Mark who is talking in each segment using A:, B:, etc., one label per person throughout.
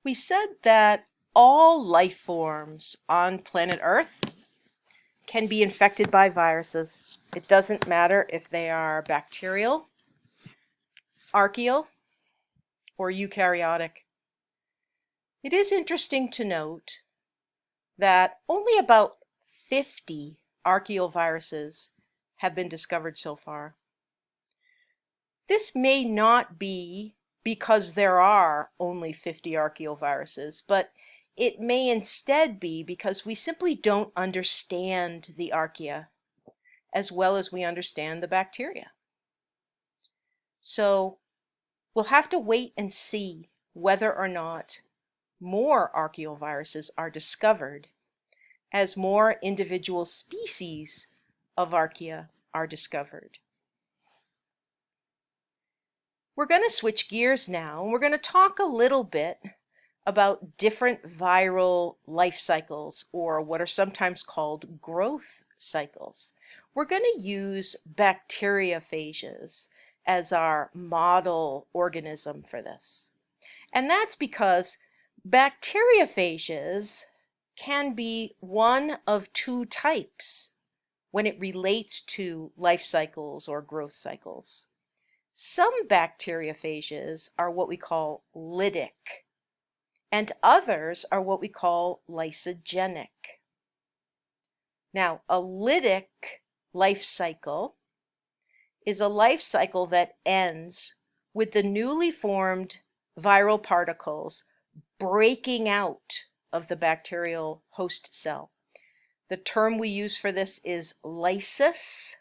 A: We said that all life forms on planet Earth can be infected by viruses. It doesn't matter if they are bacterial, archaeal, or eukaryotic. It is interesting to note that only about 50 archaeoviruses have been discovered so far. This may not be because there are only 50 archaeoviruses, but it may instead be because we simply don't understand the archaea as well as we understand the bacteria. So we'll have to wait and see whether or not more archaeoviruses are discovered as more individual species of archaea are discovered. We're going to switch gears now, and we're going to talk a little bit about different viral life cycles, or what are sometimes called growth cycles. We're going to use bacteriophages as our model organism for this. And that's because bacteriophages can be one of two types when it relates to life cycles or growth cycles. Some bacteriophages are what we call lytic, and others are what we call lysogenic. Now, a lytic life cycle is a life cycle that ends with the newly formed viral particles breaking out of the bacterial host cell. The term we use for this is lysis.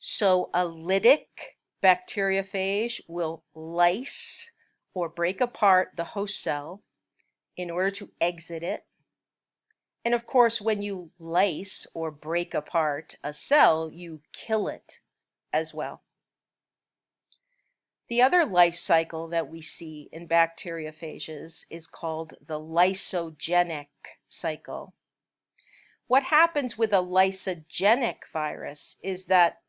A: So a lytic bacteriophage will lyse or break apart the host cell in order to exit it. And of course, when you lyse or break apart a cell, you kill it as well. The other life cycle that we see in bacteriophages is called the lysogenic cycle. What happens with a lysogenic virus is that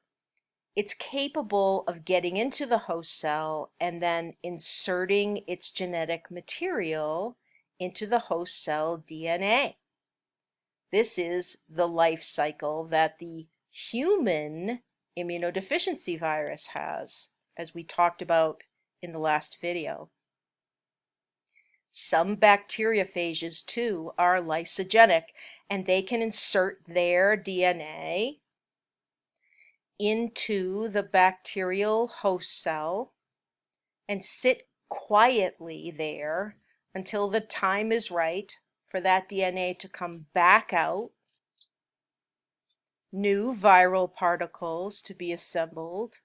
A: it's capable of getting into the host cell and then inserting its genetic material into the host cell DNA. This is the life cycle that the human immunodeficiency virus has, as we talked about in the last video. Some bacteriophages too are lysogenic, and they can insert their DNA into the bacterial host cell and sit quietly there until the time is right for that DNA to come back out, new viral particles to be assembled,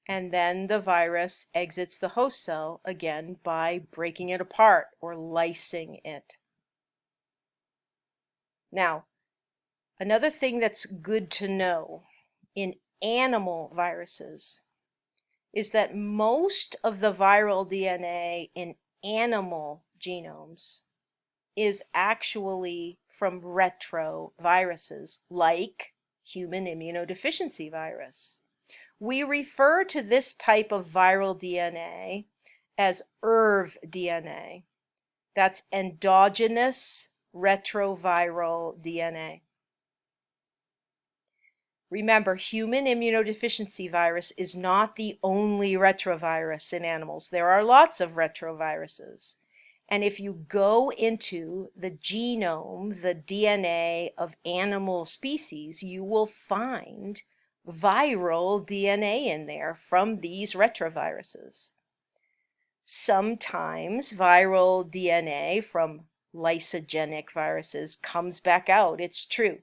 A: and then the virus exits the host cell again by breaking it apart or lysing it. Now, another thing that's good to know in animal viruses is that most of the viral DNA in animal genomes is actually from retroviruses, like human immunodeficiency virus. We refer to this type of viral DNA as ERV DNA. That's endogenous retroviral DNA. Remember, human immunodeficiency virus is not the only retrovirus in animals. There are lots of retroviruses. And if you go into the genome, the DNA of animal species, you will find viral DNA in there from these retroviruses. Sometimes viral DNA from lysogenic viruses comes back out, it's true.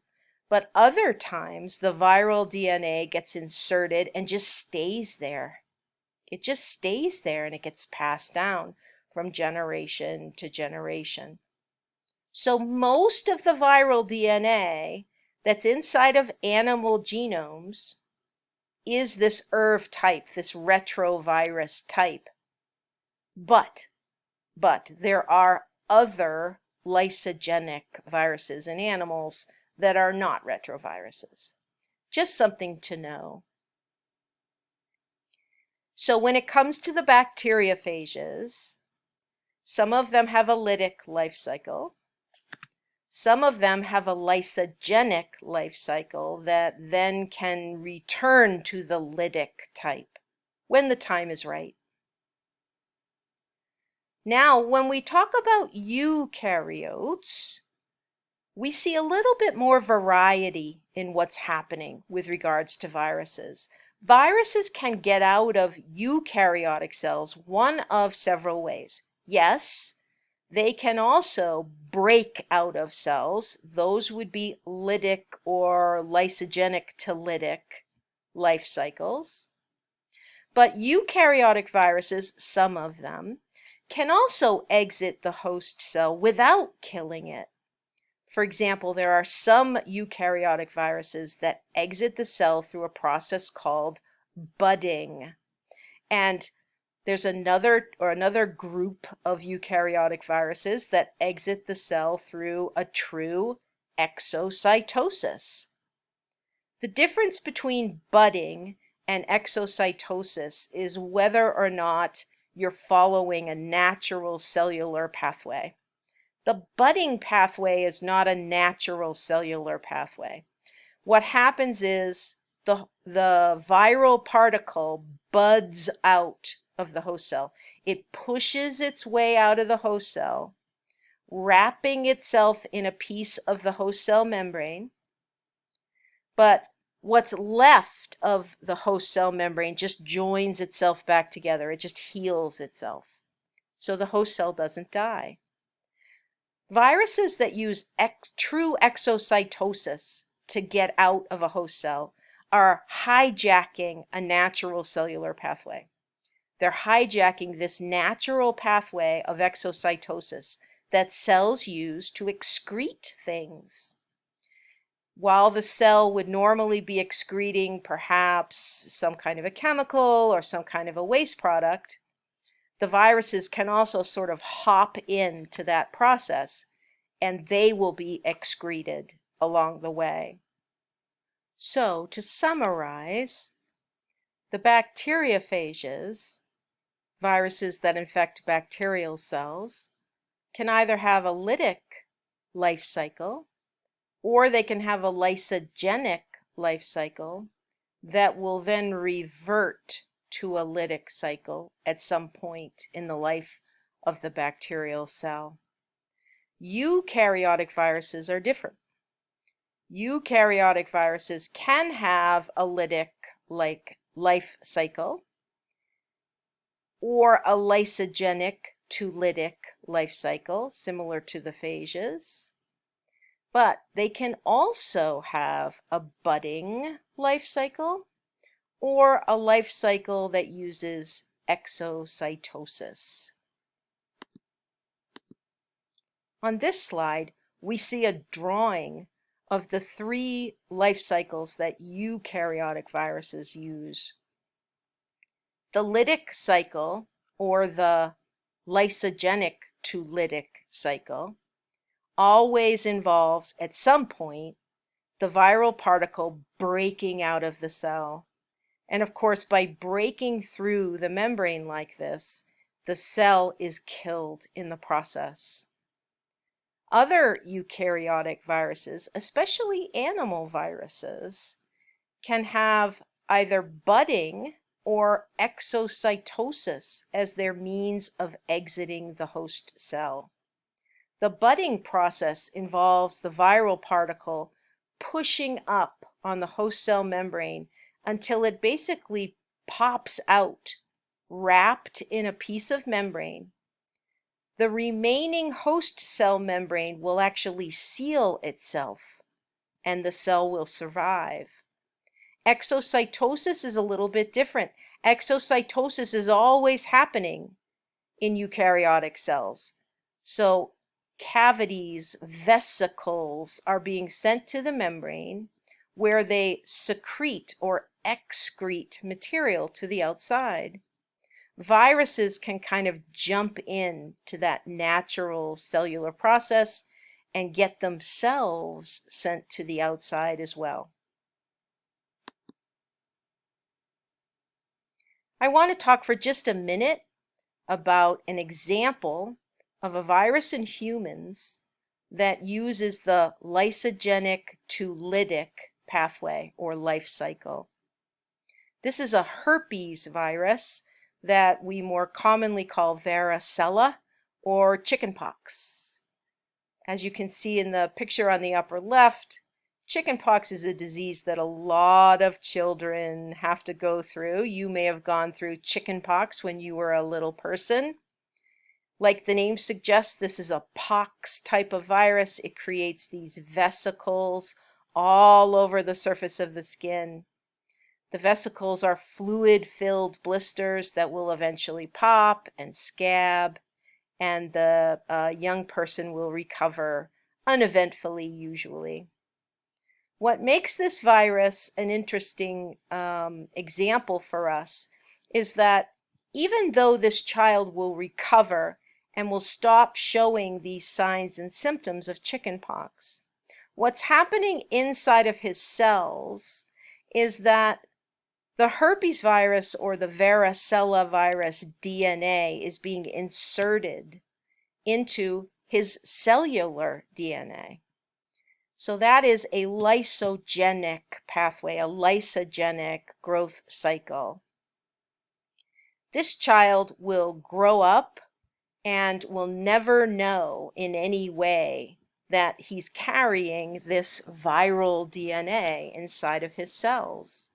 A: But other times, the viral DNA gets inserted and just stays there. It just stays there and it gets passed down from generation to generation. So most of the viral DNA that's inside of animal genomes is this ERV type, this retrovirus type. But there are other lysogenic viruses in animals that are not retroviruses. Just something to know. So when it comes to the bacteriophages, Some of them have a lytic life cycle. Some of them have a lysogenic life cycle that then can return to the lytic type when the time is right. Now, when we talk about eukaryotes, we see a little bit more variety in what's happening with regards to viruses. Viruses can get out of eukaryotic cells one of several ways. Yes, they can also break out of cells. Those would be lytic or lysogenic to lytic life cycles. But eukaryotic viruses, some of them, can also exit the host cell without killing it. For example, there are some eukaryotic viruses that exit the cell through a process called budding. And there's another group of eukaryotic viruses that exit the cell through a true exocytosis. The difference between budding and exocytosis is whether or not you're following a natural cellular pathway. The budding pathway is not a natural cellular pathway. What happens is the viral particle buds out of the host cell. It pushes its way out of the host cell, wrapping itself in a piece of the host cell membrane. But what's left of the host cell membrane just joins itself back together. It just heals itself. So the host cell doesn't die. Viruses that use true exocytosis to get out of a host cell are hijacking a natural cellular pathway. They're hijacking this natural pathway of exocytosis that cells use to excrete things. While the cell would normally be excreting perhaps some kind of a chemical or some kind of a waste product, the viruses can also sort of hop into that process, and they will be excreted along the way. So, to summarize, the bacteriophages, viruses that infect bacterial cells, can either have a lytic life cycle, or they can have a lysogenic life cycle that will then revert to a lytic cycle at some point in the life of the bacterial cell. Eukaryotic viruses are different. Eukaryotic viruses can have a lytic-like life cycle or a lysogenic to lytic life cycle, similar to the phages. But they can also have a budding life cycle or a life cycle that uses exocytosis. On this slide, we see a drawing of the three life cycles that eukaryotic viruses use. The lytic cycle, or the lysogenic to lytic cycle, always involves, at some point, the viral particle breaking out of the cell. And of course, by breaking through the membrane like this, the cell is killed in the process. Other eukaryotic viruses, especially animal viruses, can have either budding or exocytosis as their means of exiting the host cell. The budding process involves the viral particle pushing up on the host cell membrane until it basically pops out, wrapped in a piece of membrane. The remaining host cell membrane will actually seal itself, and the cell will survive. Exocytosis is a little bit different. Exocytosis is always happening in eukaryotic cells. So cavities, vesicles are being sent to the membrane where they secrete or excrete material to the outside. Viruses can kind of jump in to that natural cellular process and get themselves sent to the outside as well. I want to talk for just a minute about an example of a virus in humans that uses the lysogenic to lytic pathway or life cycle. This is a herpes virus that we more commonly call varicella or chickenpox. As you can see in the picture on the upper left, chickenpox is a disease that a lot of children have to go through. You may have gone through chickenpox when you were a little person. Like the name suggests, this is a pox type of virus. It creates these vesicles all over the surface of the skin. The vesicles are fluid-filled blisters that will eventually pop and scab, and the young person will recover uneventfully, usually. What makes this virus an interesting example for us is that even though this child will recover and will stop showing these signs and symptoms of chickenpox, what's happening inside of his cells is that the herpes virus or the varicella virus DNA is being inserted into his cellular DNA. So that is a lysogenic pathway, a lysogenic growth cycle. This child will grow up and will never know in any way that he's carrying this viral DNA inside of his cells.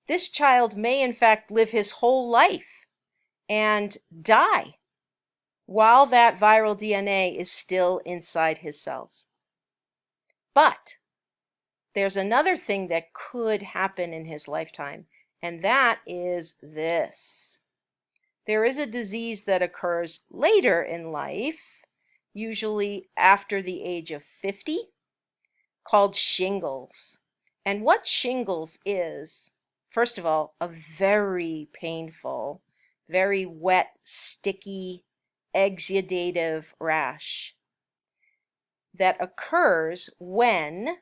A: This child may in fact live his whole life and die while that viral DNA is still inside his cells. But there's another thing that could happen in his lifetime, and that is this. There is a disease that occurs later in life, usually after the age of 50, called shingles. And what shingles is, first of all, a very painful, very wet, sticky, exudative rash that occurs when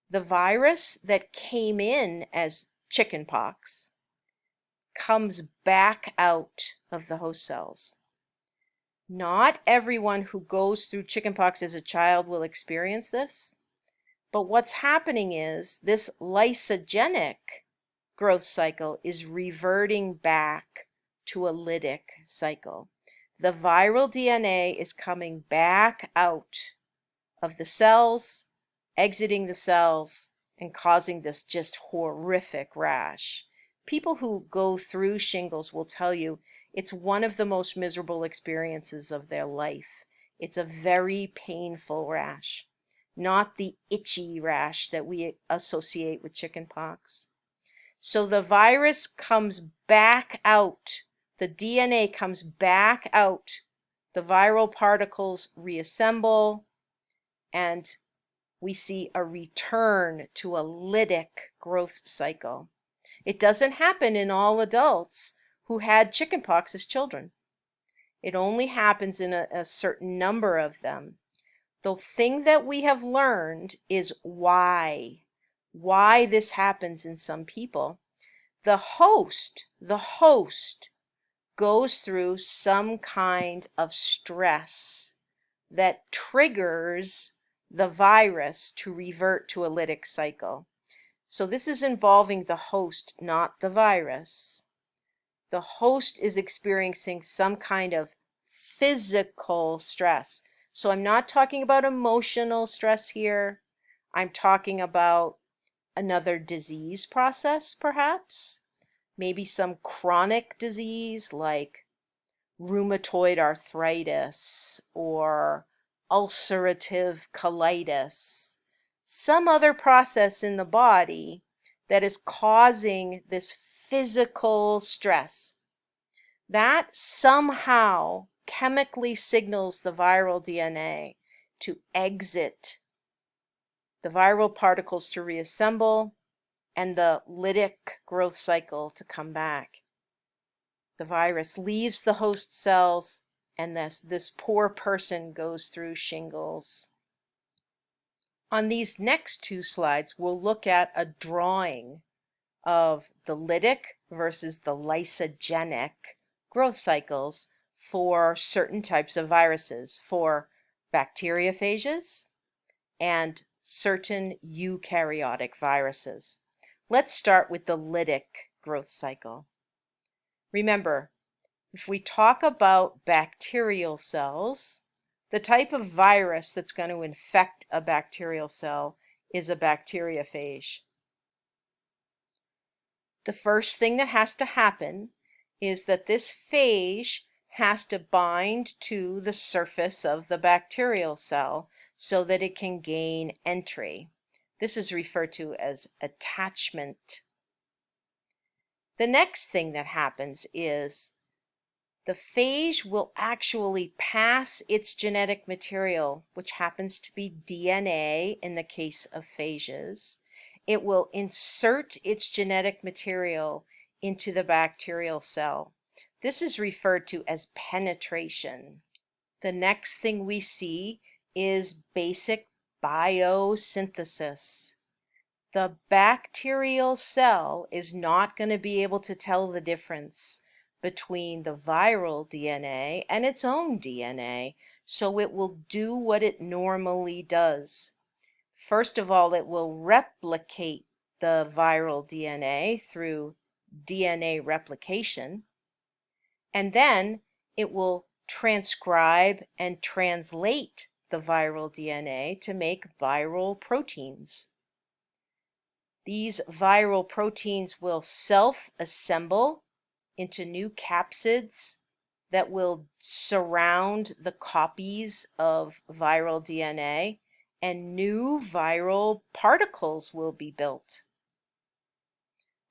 A: the virus that came in as chickenpox comes back out of the host cells. Not everyone who goes through chickenpox as a child will experience this, but what's happening is this lysogenic growth cycle is reverting back to a lytic cycle. The viral DNA is coming back out of the cells, exiting the cells, and causing this just horrific rash. People who go through shingles will tell you it's one of the most miserable experiences of their life. It's a very painful rash, not the itchy rash that we associate with chickenpox. So the virus comes back out, the DNA comes back out, the viral particles reassemble, and we see a return to a lytic growth cycle. It doesn't happen in all adults who had chickenpox as children. It only happens in a certain number of them. The thing that we have learned is why this happens in some people. The host goes through some kind of stress that triggers the virus to revert to a lytic cycle. So this is involving the host, not the virus. The host is experiencing some kind of physical stress. So I'm not talking about emotional stress here. I'm talking about another disease process, perhaps. Maybe some chronic disease like rheumatoid arthritis or ulcerative colitis. Some other process in the body that is causing this physical stress. That somehow chemically signals the viral DNA to exit, the viral particles to reassemble, and the lytic growth cycle to come back. The virus leaves the host cells, and this poor person goes through shingles. On these next two slides, we'll look at a drawing of the lytic versus the lysogenic growth cycles for certain types of viruses, for bacteriophages and certain eukaryotic viruses. Let's start with the lytic growth cycle. Remember, if we talk about bacterial cells, the type of virus that's going to infect a bacterial cell is a bacteriophage. The first thing that has to happen is that this phage has to bind to the surface of the bacterial cell so that it can gain entry. This is referred to as attachment. The next thing that happens is the phage will actually pass its genetic material, which happens to be DNA in the case of phages. It will insert its genetic material into the bacterial cell. This is referred to as penetration. The next thing we see is basic biosynthesis. The bacterial cell is not going to be able to tell the difference between the viral DNA and its own DNA, so it will do what it normally does. First of all, it will replicate the viral DNA through DNA replication, and then it will transcribe and translate the viral DNA to make viral proteins. These viral proteins will self-assemble into new capsids that will surround the copies of viral DNA, and new viral particles will be built.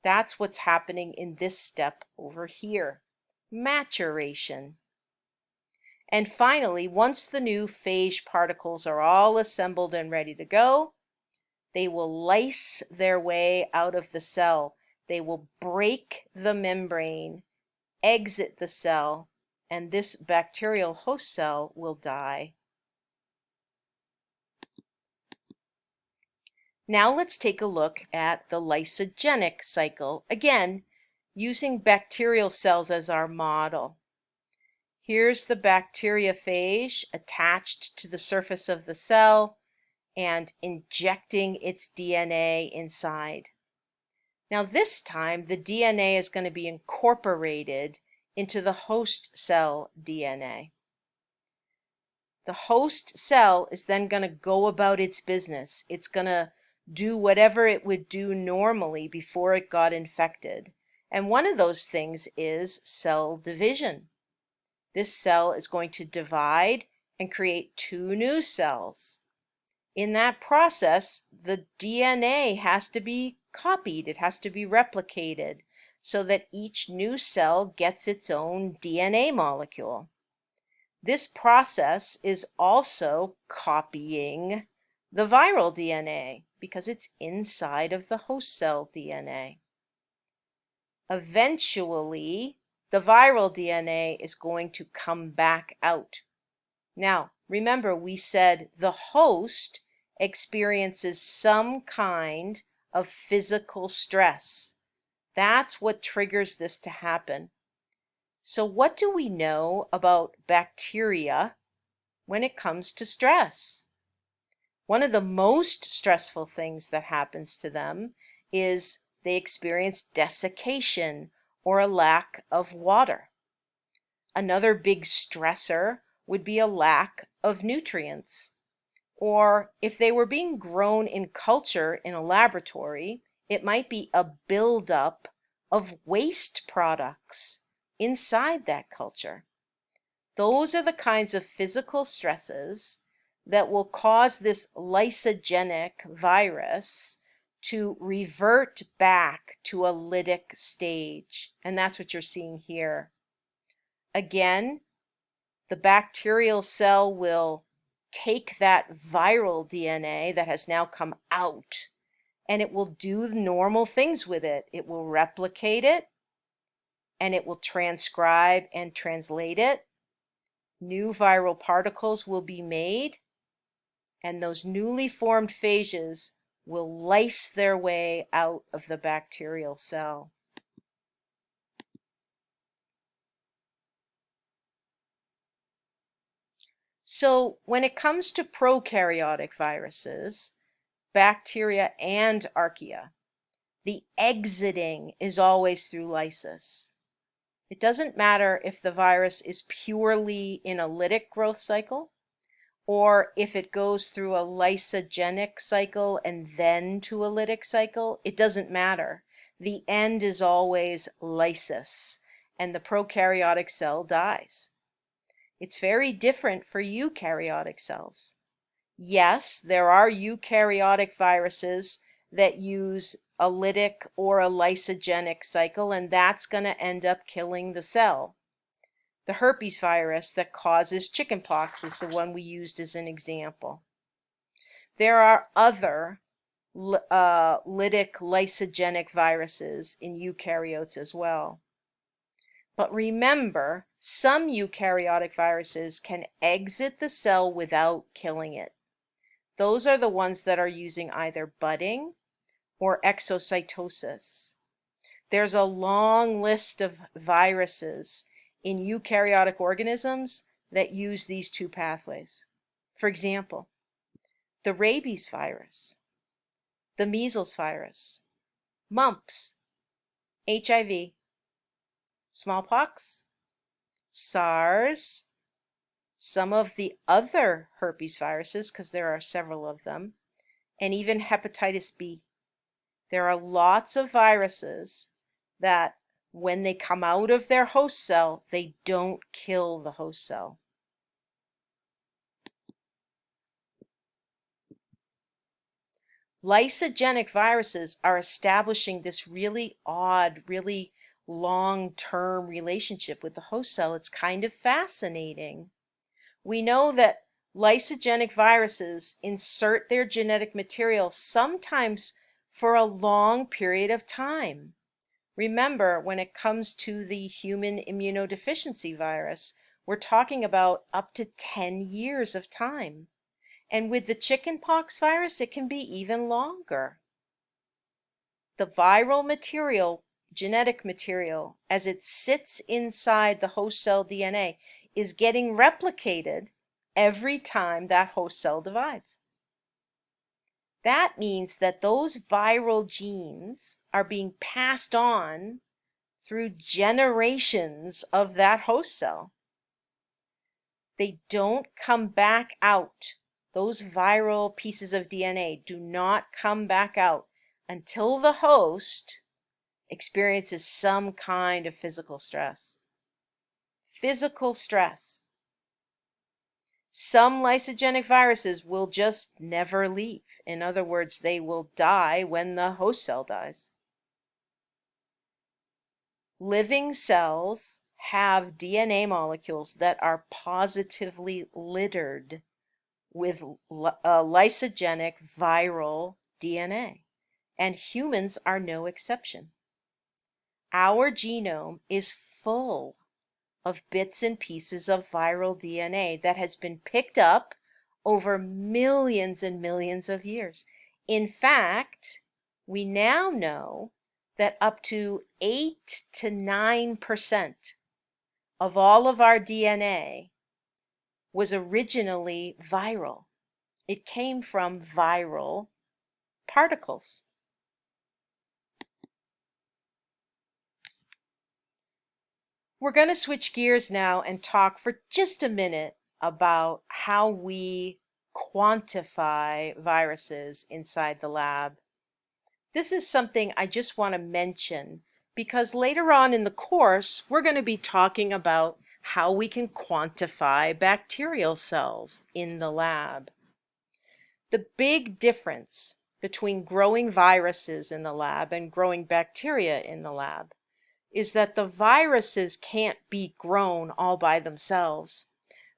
A: That's what's happening in this step over here, maturation. And finally, once the new phage particles are all assembled and ready to go, they will lyse their way out of the cell. They will break the membrane, exit the cell, and this bacterial host cell will die. Now let's take a look at the lysogenic cycle, again, using bacterial cells as our model. Here's the bacteriophage attached to the surface of the cell and injecting its DNA inside. Now this time the DNA is going to be incorporated into the host cell DNA. The host cell is then going to go about its business. It's going to do whatever it would do normally before it got infected. And one of those things is cell division. This cell is going to divide and create two new cells. In that process, the DNA has to be copied, it has to be replicated, so that each new cell gets its own DNA molecule. This process is also copying the viral DNA because it's inside of the host cell DNA. Eventually, the viral DNA is going to come back out. Now, remember we said the host experiences some kind of physical stress. That's what triggers this to happen. So what do we know about bacteria when it comes to stress? One of the most stressful things that happens to them is they experience desiccation or a lack of water. Another big stressor would be a lack of nutrients. Or if they were being grown in culture in a laboratory, it might be a buildup of waste products inside that culture. Those are the kinds of physical stresses that will cause this lysogenic virus to revert back to a lytic stage. And that's what you're seeing here. Again, the bacterial cell will take that viral DNA that has now come out, and it will do normal things with it. It will replicate it, and it will transcribe and translate it. New viral particles will be made, and those newly formed phages will lyse their way out of the bacterial cell. So when it comes to prokaryotic viruses, bacteria and archaea, the exiting is always through lysis. It doesn't matter if the virus is purely in a lytic growth cycle or if it goes through a lysogenic cycle and then to a lytic cycle. It doesn't matter. The end is always lysis, and the prokaryotic cell dies. It's very different for eukaryotic cells. Yes, there are eukaryotic viruses that use a lytic or a lysogenic cycle, and that's going to end up killing the cell. The herpes virus that causes chickenpox is the one we used as an example. There are other lytic lysogenic viruses in eukaryotes as well. But remember, some eukaryotic viruses can exit the cell without killing it. Those are the ones that are using either budding or exocytosis. There's a long list of viruses in eukaryotic organisms that use these two pathways. For example, the rabies virus, the measles virus, mumps, HIV, smallpox, SARS, some of the other herpes viruses, because there are several of them, and even hepatitis B. There are lots of viruses that when they come out of their host cell, they don't kill the host cell. Lysogenic viruses are establishing this really odd, really long-term relationship with the host cell. It's kind of fascinating. We know that lysogenic viruses insert their genetic material sometimes for a long period of time. Remember, when it comes to the human immunodeficiency virus, we're talking about up to 10 years of time. And with the chickenpox virus, it can be even longer. The viral material, genetic material, as it sits inside the host cell DNA, is getting replicated every time that host cell divides. That means that those viral genes are being passed on through generations of that host cell. They don't come back out. Those viral pieces of DNA do not come back out until the host experiences some kind of physical stress. Physical stress. Some lysogenic viruses will just never leave. In other words, they will die when the host cell dies. Living cells have DNA molecules that are positively littered with lysogenic viral DNA, and humans are no exception. Our genome is full of bits and pieces of viral DNA that has been picked up over millions and millions of years. In fact, we now know that up to 8 to 9% of all of our DNA was originally viral. It came from viral particles. We're going to switch gears now and talk for just a minute about how we quantify viruses inside the lab. This is something I just want to mention because later on in the course, we're going to be talking about how we can quantify bacterial cells in the lab. The big difference between growing viruses in the lab and growing bacteria in the lab is that the viruses can't be grown all by themselves.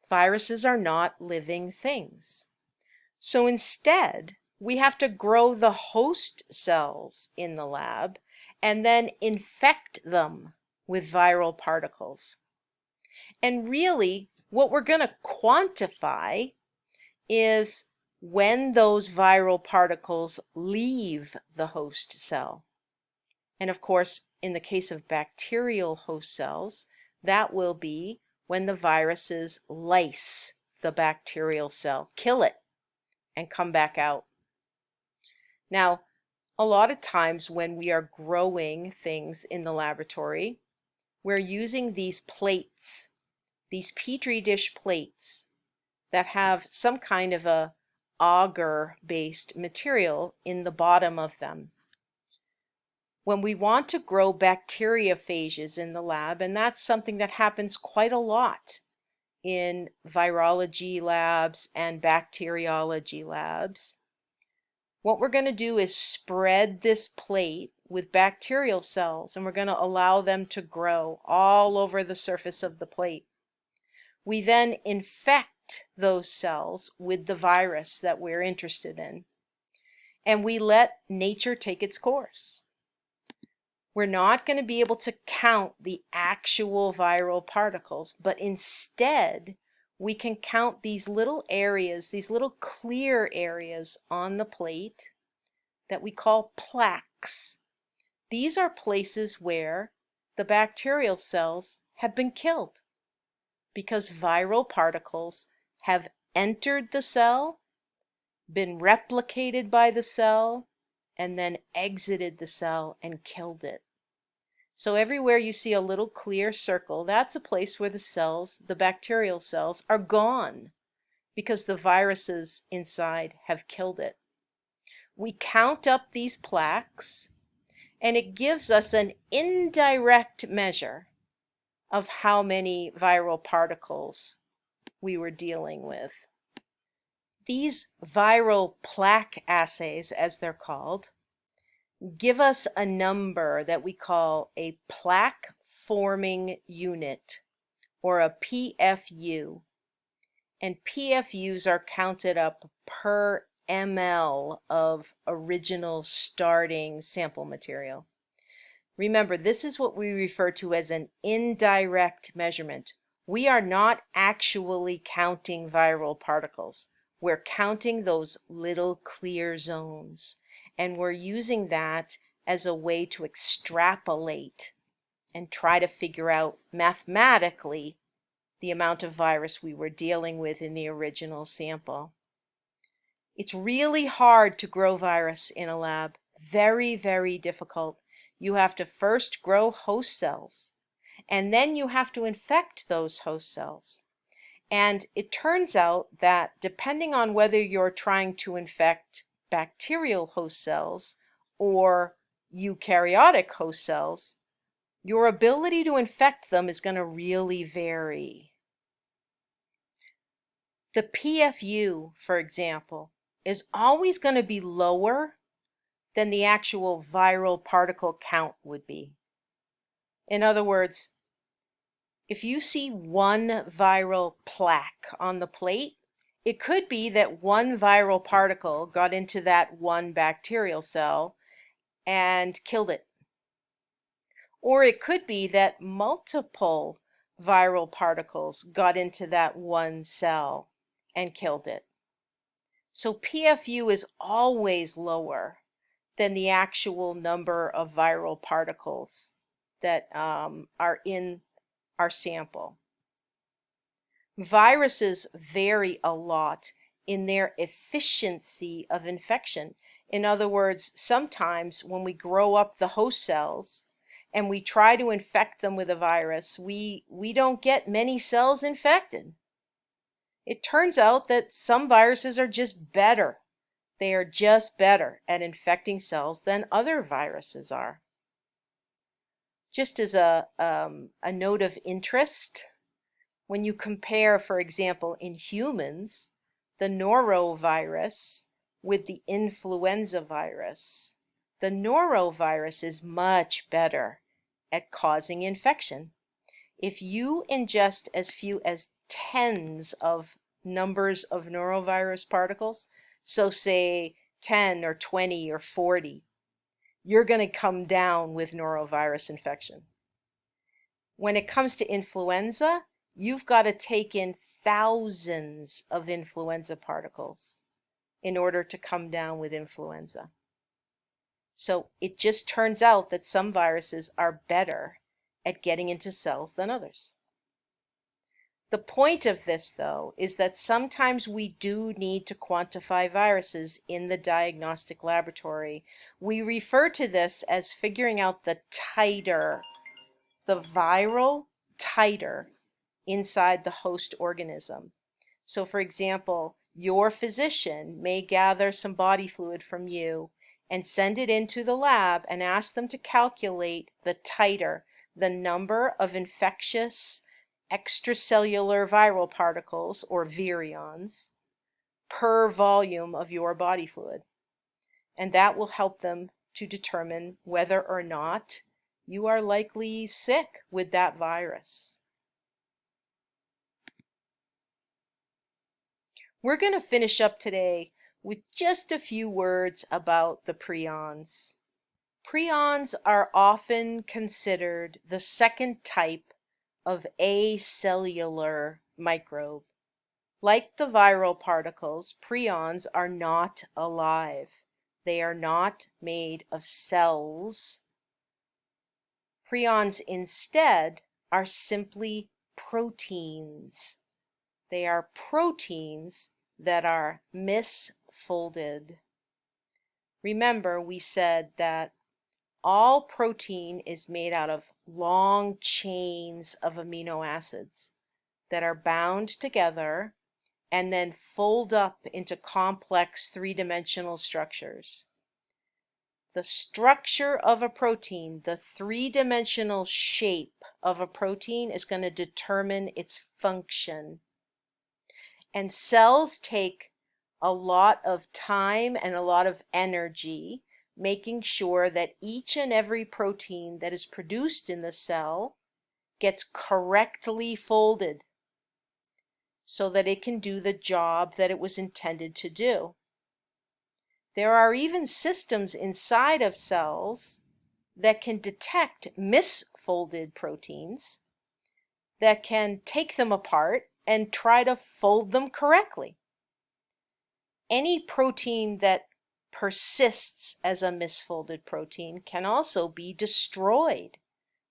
A: Viruses are not living things. So instead, we have to grow the host cells in the lab and then infect them with viral particles. And really, what we're going to quantify is when those viral particles leave the host cell. And of course, in the case of bacterial host cells, that will be when the viruses lyse the bacterial cell, kill it, and come back out. Now, a lot of times when we are growing things in the laboratory, we're using these plates, these Petri dish plates that have some kind of a agar-based material in the bottom of them. When we want to grow bacteriophages in the lab, and that's something that happens quite a lot in virology labs and bacteriology labs, what we're going to do is spread this plate with bacterial cells, and we're going to allow them to grow all over the surface of the plate. We then infect those cells with the virus that we're interested in, and we let nature take its course. We're not going to be able to count the actual viral particles, but instead we can count these little areas, these little clear areas on the plate that we call plaques. These are places where the bacterial cells have been killed because viral particles have entered the cell, been replicated by the cell, and then exited the cell and killed it. So everywhere you see a little clear circle, that's a place where the cells, the bacterial cells, are gone because the viruses inside have killed it. We count up these plaques, and it gives us an indirect measure of how many viral particles we were dealing with. These viral plaque assays, as they're called, give us a number that we call a plaque forming unit, or a PFU. And PFUs are counted up per ml of original starting sample material. Remember, this is what we refer to as an indirect measurement. We are not actually counting viral particles. We're counting those little clear zones, and we're using that as a way to extrapolate and try to figure out mathematically the amount of virus we were dealing with in the original sample. It's really hard to grow virus in a lab. Very, very difficult. You have to first grow host cells, and then you have to infect those host cells. And it turns out that depending on whether you're trying to infect bacterial host cells or eukaryotic host cells, your ability to infect them is going to really vary. The PFU, for example, is always going to be lower than the actual viral particle count would be. In other words, if you see one viral plaque on the plate, it could be that one viral particle got into that one bacterial cell and killed it. Or it could be that multiple viral particles got into that one cell and killed it. So PFU is always lower than the actual number of viral particles that are in our sample. Viruses vary a lot in their efficiency of infection. In other words, sometimes when we grow up the host cells and we try to infect them with a virus, we don't get many cells infected. It turns out that some viruses are just better. They are just better at infecting cells than other viruses are. Just as a note of interest, when you compare, for example, in humans, the norovirus with the influenza virus, the norovirus is much better at causing infection. If you ingest as few as tens of numbers of norovirus particles, so say 10 or 20 or 40, you're going to come down with norovirus infection. When it comes to influenza, you've got to take in thousands of influenza particles in order to come down with influenza. So it just turns out that some viruses are better at getting into cells than others. The point of this, though, is that sometimes we do need to quantify viruses in the diagnostic laboratory. We refer to this as figuring out the titer, the viral titer inside the host organism. So, for example, your physician may gather some body fluid from you and send it into the lab and ask them to calculate the titer, the number of infectious extracellular viral particles, or virions, per volume of your body fluid. And that will help them to determine whether or not you are likely sick with that virus. We're going to finish up today with just a few words about the prions. Prions are often considered the second type of acellular microbe. Like the viral particles, prions are not alive. They are not made of cells. Prions instead are simply proteins. They are proteins that are misfolded. Remember, we said that all protein is made out of long chains of amino acids that are bound together and then fold up into complex three-dimensional structures. The structure of a protein, the three-dimensional shape of a protein, is going to determine its function. And cells take a lot of time and a lot of energy making sure that each and every protein that is produced in the cell gets correctly folded so that it can do the job that it was intended to do. There are even systems inside of cells that can detect misfolded proteins, that can take them apart and try to fold them correctly. Any protein that persists as a misfolded protein can also be destroyed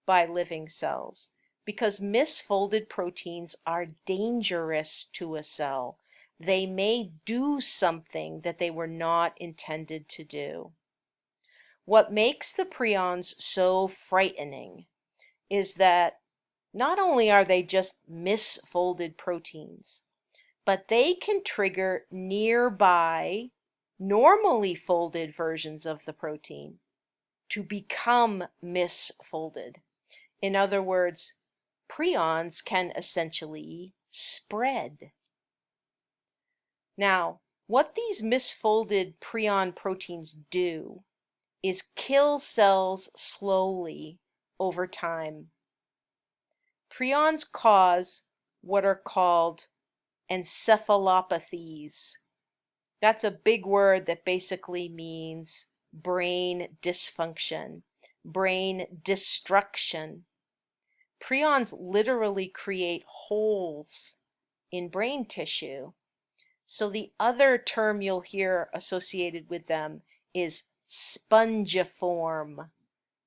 A: by living cells because misfolded proteins are dangerous to a cell. They may do something that they were not intended to do. What makes the prions so frightening is that not only are they just misfolded proteins, but they can trigger nearby, normally folded versions of the protein to become misfolded. In other words, prions can essentially spread. Now, what these misfolded prion proteins do is kill cells slowly over time. Prions cause what are called encephalopathies. That's a big word that basically means brain dysfunction, brain destruction. Prions literally create holes in brain tissue. So the other term you'll hear associated with them is spongiform.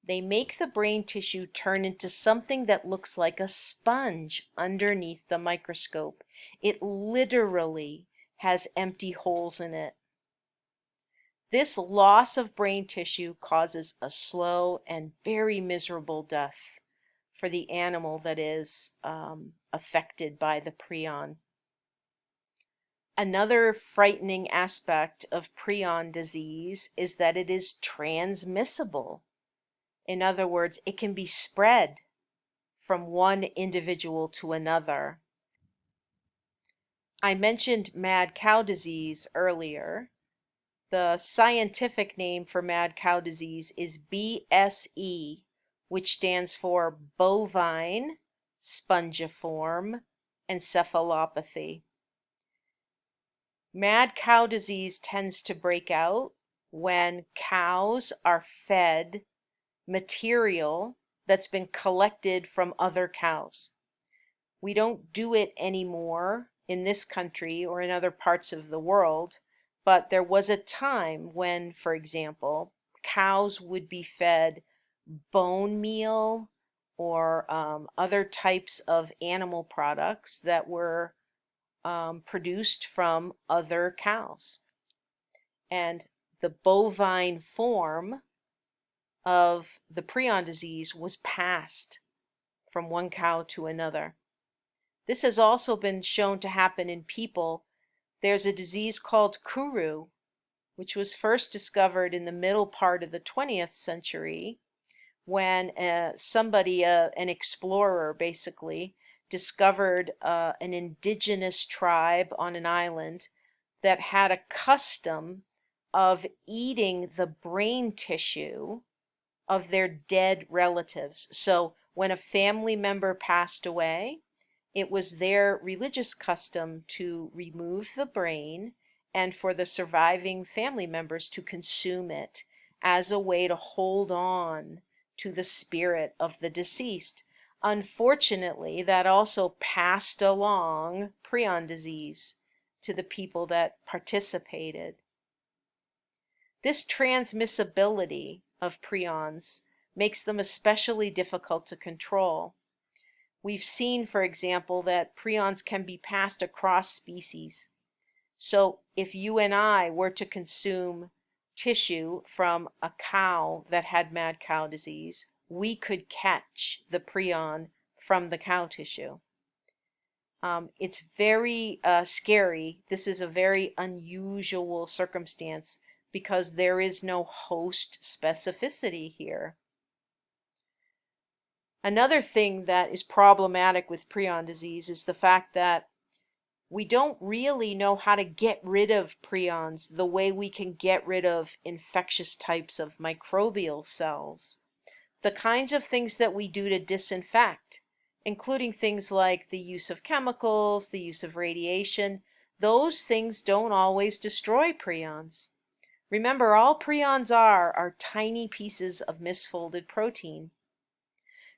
A: They make the brain tissue turn into something that looks like a sponge underneath the microscope. It literally has empty holes in it. This loss of brain tissue causes a slow and very miserable death for the animal that is affected by the prion. Another frightening aspect of prion disease is that it is transmissible. In other words, it can be spread from one individual to another. I mentioned mad cow disease earlier. The scientific name for mad cow disease is BSE, which stands for bovine spongiform encephalopathy. Mad cow disease tends to break out when cows are fed material that's been collected from other cows. We don't do it anymore in this country or in other parts of the world, but there was a time when, for example, cows would be fed bone meal or other types of animal products that were produced from other cows. And the bovine form of the prion disease was passed from one cow to another. This has also been shown to happen in people. There's a disease called Kuru, which was first discovered in the middle part of the 20th century when an explorer basically, discovered an indigenous tribe on an island that had a custom of eating the brain tissue of their dead relatives. So when a family member passed away, it was their religious custom to remove the brain and for the surviving family members to consume it as a way to hold on to the spirit of the deceased. Unfortunately, that also passed along prion disease to the people that participated. This transmissibility of prions makes them especially difficult to control. We've seen, for example, that prions can be passed across species. So if you and I were to consume tissue from a cow that had mad cow disease, we could catch the prion from the cow tissue. It's very scary. This is a very unusual circumstance because there is no host specificity here. Another thing that is problematic with prion disease is the fact that we don't really know how to get rid of prions the way we can get rid of infectious types of microbial cells. The kinds of things that we do to disinfect, including things like the use of chemicals, the use of radiation, those things don't always destroy prions. Remember, all prions are tiny pieces of misfolded protein.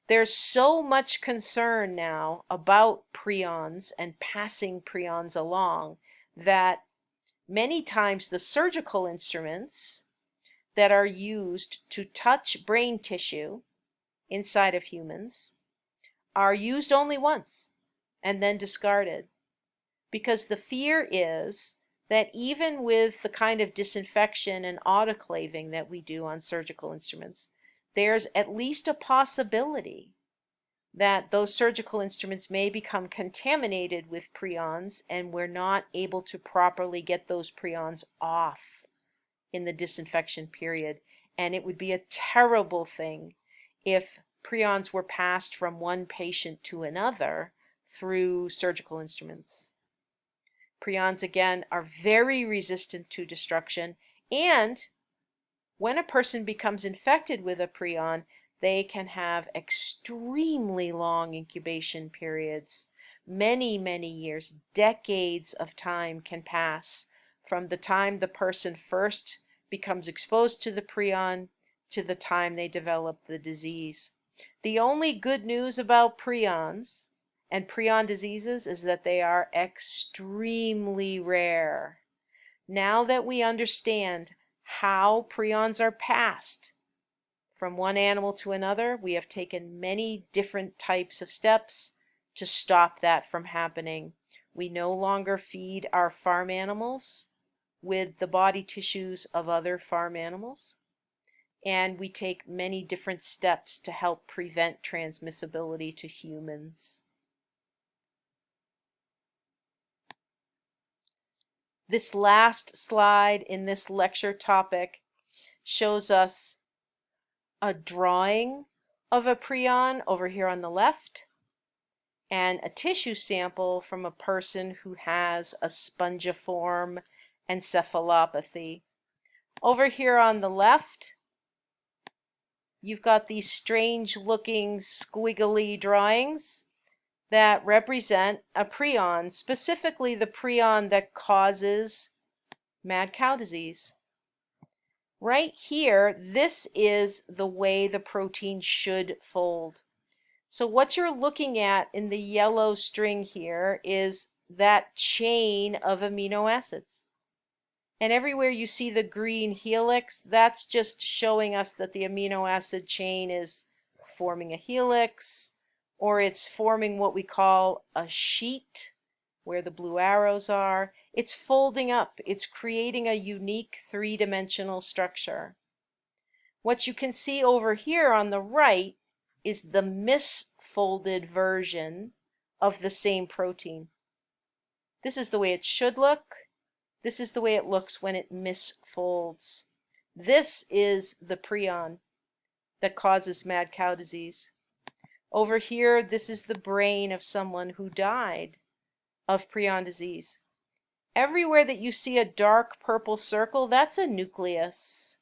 A: There's so much concern now about prions and passing prions along that many times the surgical instruments that are used to touch brain tissue inside of humans are used only once and then discarded. Because the fear is that even with the kind of disinfection and autoclaving that we do on surgical instruments, there's at least a possibility that those surgical instruments may become contaminated with prions and we're not able to properly get those prions off in the disinfection period. And it would be a terrible thing if prions were passed from one patient to another through surgical instruments. Prions, again, are very resistant to destruction, and when a person becomes infected with a prion, they can have extremely long incubation periods. Many, many years, decades of time can pass from the time the person first becomes exposed to the prion to the time they develop the disease. The only good news about prions and prion diseases is that they are extremely rare. Now that we understand how prions are passed from one animal to another, we have taken many different types of steps to stop that from happening. We no longer feed our farm animals with the body tissues of other farm animals, and we take many different steps to help prevent transmissibility to humans. This last slide in this lecture topic shows us a drawing of a prion over here on the left and a tissue sample from a person who has a spongiform encephalopathy. Over here on the left, you've got these strange looking squiggly drawings that represent a prion, specifically the prion that causes mad cow disease. Right here, this is the way the protein should fold. So what you're looking at in the yellow string here is that chain of amino acids. And everywhere you see the green helix, that's just showing us that the amino acid chain is forming a helix, or it's forming what we call a sheet, where the blue arrows are. It's folding up. It's creating a unique three-dimensional structure. What you can see over here on the right is the misfolded version of the same protein. This is the way it should look. This is the way it looks when it misfolds. This is the prion that causes mad cow disease. Over here, this is the brain of someone who died of prion disease. Everywhere that you see a dark purple circle, that's a nucleus.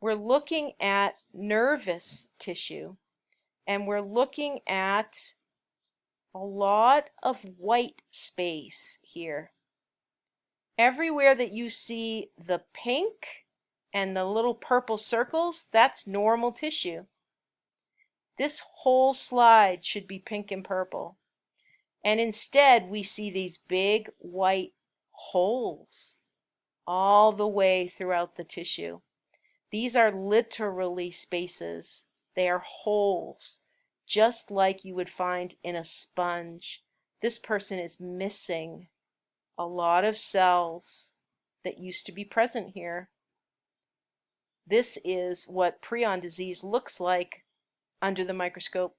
A: We're looking at nervous tissue, and we're looking at a lot of white space here. Everywhere that you see the pink and the little purple circles, that's normal tissue. This whole slide should be pink and purple. And instead, we see these big white holes all the way throughout the tissue. These are literally spaces. They are holes, just like you would find in a sponge. This person is missing a lot of cells that used to be present here. This is what prion disease looks like under the microscope.